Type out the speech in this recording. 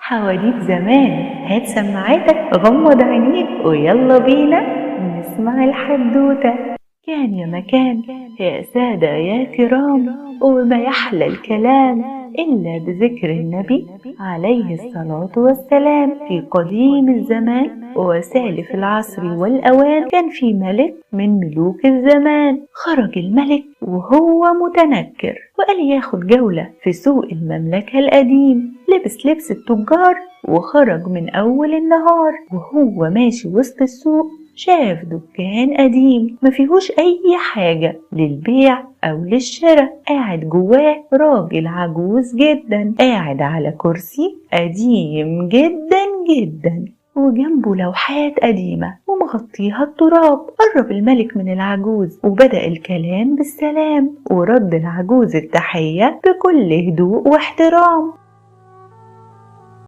حواديت زمان. هات سماعتك، غمض عينيك، ويلا بينا نسمع الحدوتة. كان يا مكان، يا سادة يا كرام، وما يحلى الكلام إلا بذكر النبي عليه الصلاة والسلام. في قديم الزمان وسالف العصر والأوان، كان في ملك من ملوك الزمان. خرج الملك وهو متنكر، وقال ياخد جولة في سوق المملكة القديم. لبس لبس التجار وخرج من أول النهار، وهو ماشي وسط السوق شاف دكان قديم مفيهوش أي حاجة للبيع أو للشراء. قاعد جواه راجل عجوز جدا، قاعد على كرسي قديم جدا جدا، وجنبه لوحات قديمة ومغطيها التراب. قرب الملك من العجوز وبدأ الكلام بالسلام، ورد العجوز التحية بكل هدوء واحترام.